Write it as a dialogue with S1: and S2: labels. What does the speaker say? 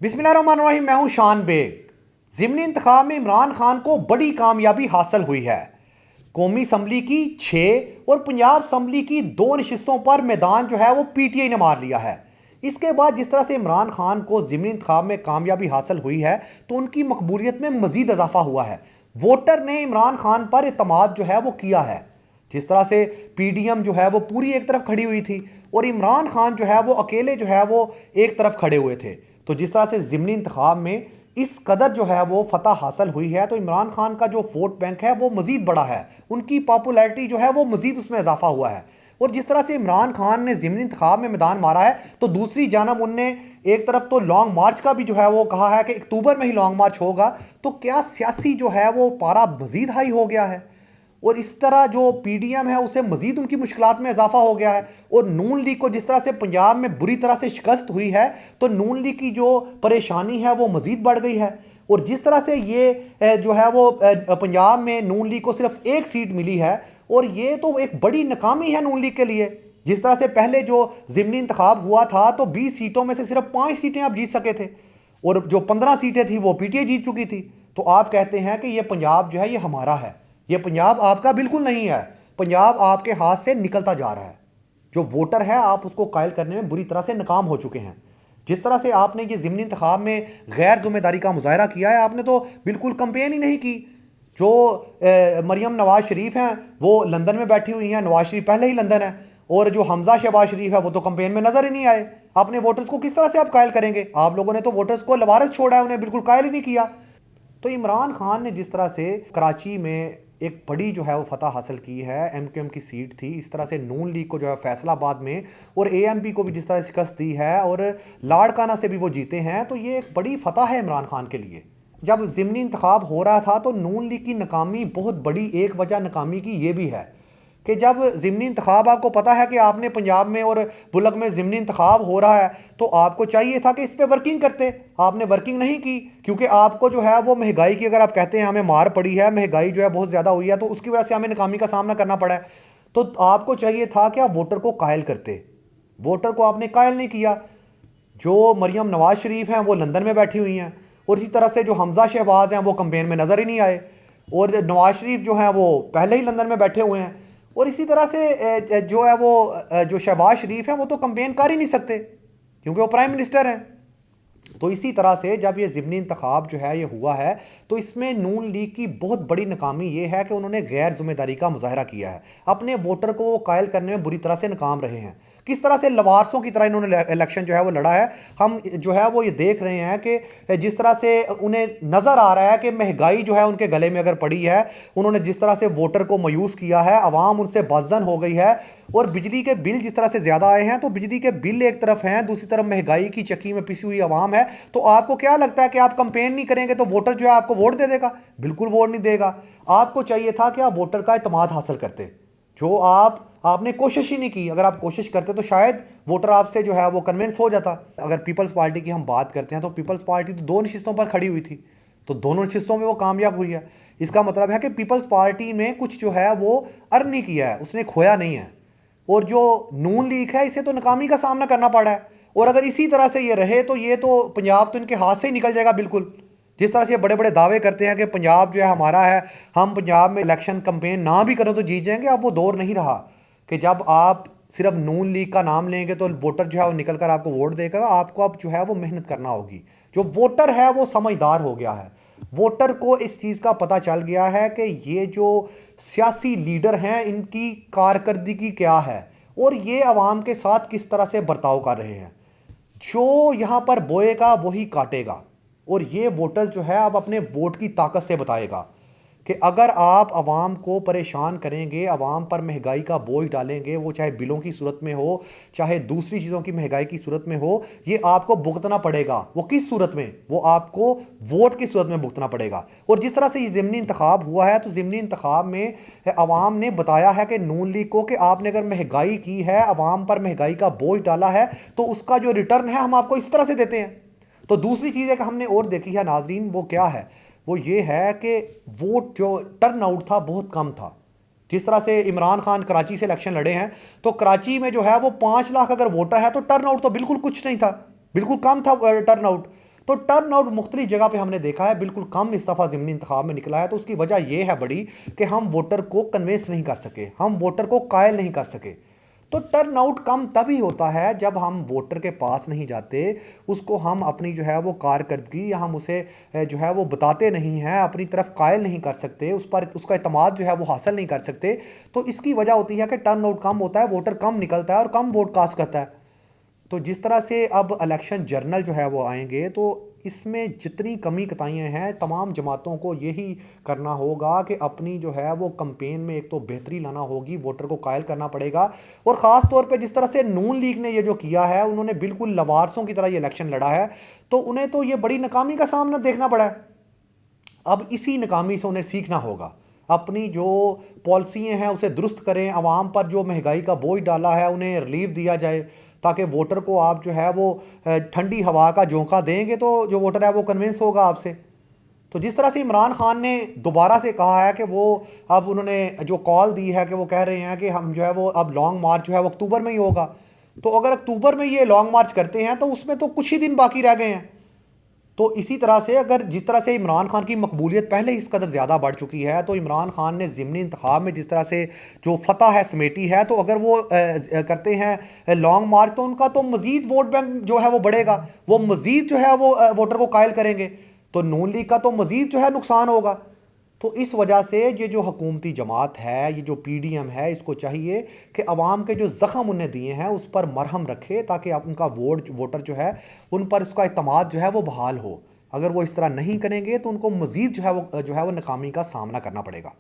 S1: बिस्मिल्लाहिर्रहमानिर्रहीम। मैं हूं शान बेग। ज़िमनी इंतखाब में इमरान खान को बड़ी कामयाबी हासिल हुई है। कौमी असम्बली की 6 और पंजाब असम्बली की 2 नशिस्तों पर मैदान जो है वो पीटीआई ने मार लिया है। इसके बाद जिस तरह से इमरान खान को ज़िमनी इंतखाब में कामयाबी हासिल हुई है तो उनकी मकबूलियत में मज़ीद इजाफा हुआ है। वोटर ने इमरान खान पर इतमाद जो है वो किया है। जिस तरह से पीडीएम जो है वो पूरी एक तरफ खड़ी हुई थी और इमरान खान जो है वो अकेले जो है वो एक तरफ खड़े हुए थे। तो जिस तरह से ज़िमनी इंतखाब में इस कदर जो है वो फतह हासिल हुई है तो इमरान खान का जो वोट बैंक है वो मज़ीद बड़ा है, उनकी पॉपुलैरिटी जो है वो मज़ीद उसमें इजाफा हुआ है। और जिस तरह से इमरान खान ने ज़िमनी इंतखाब में मैदान मारा है तो दूसरी जानब उनने एक तरफ तो लॉन्ग मार्च का भी जो है वो कहा है कि अक्टूबर में ही लॉन्ग मार्च होगा। तो क्या सियासी जो है वो पारा मज़ीद हाई हो गया है और इस तरह जो पीडीएम है उसे मज़ीद उनकी मुश्किलात में इजाफा हो गया है। और नून लीग को जिस तरह से पंजाब में बुरी तरह से शिकस्त हुई है तो नून लीग की जो परेशानी है वो मज़ीद बढ़ गई है। और जिस तरह से ये जो है वो पंजाब में नून लीग को सिर्फ एक सीट मिली है और ये तो एक बड़ी नाकामी है नून लीग के लिए। जिस तरह से पहले जो ज़िमनी इंतखाब हुआ था तो 20 सीटों में से सिर्फ 5 सीटें आप जीत सके थे और जो 15 सीटें थी वो पीटीआई जीत चुकी थी। तो आप कहते हैं कि ये पंजाब जो है ये हमारा है। ये पंजाब आपका बिल्कुल नहीं है। पंजाब आपके हाथ से निकलता जा रहा है। जो वोटर है आप उसको कायल करने में बुरी तरह से नाकाम हो चुके हैं। जिस तरह से आपने ये ज़िमनी इंतखाब में गैर जिम्मेदारी का मुजाहरा किया है, आपने तो बिल्कुल कंपेन ही नहीं की। जो मरियम नवाज शरीफ हैं वो लंदन में बैठी हुई हैं, नवाज शरीफ पहले ही लंदन है, और जो हमजा शहबाज शरीफ है वो तो कंपेन में नजर ही नहीं आए। अपने वोटर्स को किस तरह से आप कायल करेंगे? आप लोगों ने तो वोटर्स को लवारस छोड़ा है, उन्हें बिल्कुल कायल ही नहीं किया। तो इमरान खान ने जिस तरह से कराची में एक बड़ी जो है वो फतह हासिल की है, एमक्यूएम की सीट थी, इस तरह से नून लीग को जो है फैसलाबाद में और एएमपी को भी जिस तरह शिकस्त दी है और लाड़काना से भी वो जीते हैं, तो ये एक बड़ी फतह है इमरान खान के लिए। जब ज़िमनी इंतखाब हो रहा था तो नून लीग की नाकामी बहुत बड़ी एक वजह नाकामी की ये भी है कि जब ज़िमनी इंतखाब आपको पता है कि आपने पंजाब में और बुलक में ज़िमनी इंतखाब हो रहा है तो आपको चाहिए था कि इस पर वर्किंग करते। आपने वर्किंग नहीं की क्योंकि आपको जो है वो महंगाई की, अगर आप कहते हैं हमें मार पड़ी है, महंगाई जो है बहुत ज़्यादा हुई है तो उसकी वजह से हमें नाकामी का सामना करना पड़ा है। तो आपको चाहिए था कि आप वोटर को कायल करते। वोटर को आपने कायल नहीं किया। जो मरियम नवाज शरीफ हैं वो लंदन में बैठी हुई हैं और इसी तरह से जो हमजा शहबाज हैं वो कंपेन में नज़र ही नहीं आए और नवाज शरीफ जो हैं वो पहले ही लंदन में बैठे हुए हैं। और इसी तरह से जो है वो जो शहबाज शरीफ हैं वो तो कंपेन कर ही नहीं सकते क्योंकि वो प्राइम मिनिस्टर हैं। तो इसी तरह से जब ये ज़िमनी इंतखाब जो है ये हुआ है तो इसमें नून लीग की बहुत बड़ी नाकामी ये है कि उन्होंने गैर जिम्मेदारी का मुजाहरा किया है। अपने वोटर को वो कायल करने में बुरी तरह से नाकाम रहे हैं। किस तरह से लवारसों की तरह इन्होंने इलेक्शन जो है वो लड़ा है। हम जो है वो ये देख रहे हैं कि जिस तरह से उन्हें नज़र आ रहा है कि महंगाई जो है उनके गले में अगर पड़ी है, उन्होंने जिस तरह से वोटर को मायूस किया है, आवाम उनसे बदजन हो गई है और बिजली के बिल जिस तरह से ज़्यादा आए हैं तो बिजली के बिल एक तरफ हैं, दूसरी तरफ महंगाई की चक्की में पिसी हुई आवाम है। तो आपको क्या लगता है कि आप कंपेन नहीं करेंगे तो वोटर जो है आपको वोट दे देगा? बिल्कुल वोट नहीं देगा। आपको चाहिए था कि आप वोटर का इत्मीनान हासिल करते, जो आपने कोशिश ही नहीं की। अगर आप कोशिश करते तो शायद वोटर आपसे जो है वो कन्विंस हो जाता। अगर पीपल्स पार्टी की हम बात करते हैं तो पीपल्स पार्टी तो 2 नशिस्तों पर खड़ी हुई थी, तो दोनों नशिस्तों में वो कामयाब हुई है। इसका मतलब है कि पीपल्स पार्टी में कुछ जो है वो अर्न नहीं किया है, उसने खोया नहीं है। और जो नून लीग है इसे तो नाकामी का सामना करना पड़ा है। और अगर इसी तरह से ये रहे तो ये तो पंजाब तो इनके हाथ से ही निकल जाएगा बिल्कुल। जिस तरह से ये बड़े बड़े दावे करते हैं कि पंजाब जो है हमारा है, हम पंजाब में इलेक्शन कंपेन ना भी करें तो जीत जाएंगे, अब वो दौर नहीं रहा कि जब आप सिर्फ नून लीग का नाम लेंगे तो वोटर जो है वो निकल कर आपको वोट देगा। आपको अब जो है वो मेहनत करना होगी। जो वोटर है वो समझदार हो गया है। वोटर को इस चीज़ का पता चल गया है कि ये जो सियासी लीडर हैं इनकी कारकर्दगी क्या है और ये आवाम के साथ किस तरह से बर्ताव कर रहे हैं। जो यहाँ पर बोएगा वही काटेगा और ये वोटर्स जो है अब अपने वोट की ताकत से बताएगा कि अगर आप आवाम को परेशान करेंगे, आवाम पर महंगाई का बोझ डालेंगे, वो चाहे बिलों की सूरत में हो चाहे दूसरी चीज़ों की महंगाई की सूरत में हो, ये आपको भुगतना पड़ेगा। वो किस सूरत में? वो आपको वोट की सूरत में भुगतना पड़ेगा। और जिस तरह से ये ज़िमनी इंतखाब हुआ है तो ज़िमनी इंतखाब में आवाम ने बताया है कि नून लीग को कि आपने अगर महंगाई की है, आवाम पर महंगाई का बोझ डाला है, तो उसका जो रिटर्न है हम आपको इस तरह से देते हैं। तो दूसरी चीज़ है कि हमने और देखी है नाजरीन, वो क्या है? वो ये है कि वोट जो टर्न आउट था बहुत कम था। जिस तरह से इमरान खान कराची से इलेक्शन लड़े हैं तो कराची में जो है वो 5 लाख अगर वोटर है तो टर्न आउट तो बिल्कुल कुछ नहीं था, बिल्कुल कम था टर्न आउट। तो टर्न आउट मुख्तलिफ जगह पे हमने देखा है बिल्कुल कम इस दफ़ा ज़िमनी इंतखाब में निकला है। तो उसकी वजह यह है बड़ी कि हम वोटर को कन्विंस नहीं कर सके, हम वोटर को कायल नहीं कर सके। तो टर्न आउट कम तभी होता है जब हम वोटर के पास नहीं जाते, उसको हम अपनी जो है वो कारकर्दगी या हम उसे जो है वो बताते नहीं हैं, अपनी तरफ कायल नहीं कर सकते, उस पर उसका एतमाद जो है वो हासिल नहीं कर सकते। तो इसकी वजह होती है कि टर्न आउट कम होता है, वोटर कम निकलता है और कम वोट कास्ट करता है। तो जिस तरह से अब इलेक्शन जर्नल जो है वो आएंगे तो इसमें जितनी कमी कताइयाँ हैं तमाम जमातों को यही करना होगा कि अपनी जो है वो कंपेन में एक तो बेहतरी लाना होगी, वोटर को कायल करना पड़ेगा। और ख़ास तौर पे जिस तरह से नून लीग ने ये जो किया है, उन्होंने बिल्कुल लवारसों की तरह ये इलेक्शन लड़ा है, तो उन्हें तो ये बड़ी नाकामी का सामना देखना पड़ा है। अब इसी नाकामी से उन्हें सीखना होगा, अपनी जो पॉलिसियाँ हैं उसे दुरुस्त करें, आवाम पर जो महंगाई का बोझ डाला है उन्हें रिलीफ दिया जाए, ताकि वोटर को आप जो है वो ठंडी हवा का झोंका देंगे तो जो वोटर है वो कन्विंस होगा आपसे। तो जिस तरह से इमरान खान ने दोबारा से कहा है कि वो अब उन्होंने जो कॉल दी है कि वो कह रहे हैं कि हम जो है वो अब लॉन्ग मार्च जो है वो अक्टूबर में ही होगा। तो अगर अक्टूबर में ये लॉन्ग मार्च करते हैं तो उसमें तो कुछ ही दिन बाकी रह गए हैं। तो इसी तरह से अगर जिस तरह से इमरान खान की मकबूलियत पहले इस कदर ज़्यादा बढ़ चुकी है, तो इमरान खान ने ज़िमनी इंतखाब में जिस तरह से जो फतह है समेटी है, तो अगर वो करते हैं लॉन्ग मार्च तो उनका तो मज़ीद वोट बैंक जो है वो बढ़ेगा, वो मज़ीद जो है वो वोटर को कायल करेंगे, तो नून लीग का तो मज़ीद जो है नुकसान होगा। तो इस वजह से ये जो हुकूमती जमात है, ये जो पीडीएम है, इसको चाहिए कि अवाम के जो ज़ख़म उन्हें दिए हैं उस पर मरहम रखे, ताकि आप उनका वोटर जो है उन पर उसका एतमाद जो है वो बहाल हो। अगर वो इस तरह नहीं करेंगे तो उनको मज़ीद जो है वो नाकामी का सामना करना पड़ेगा।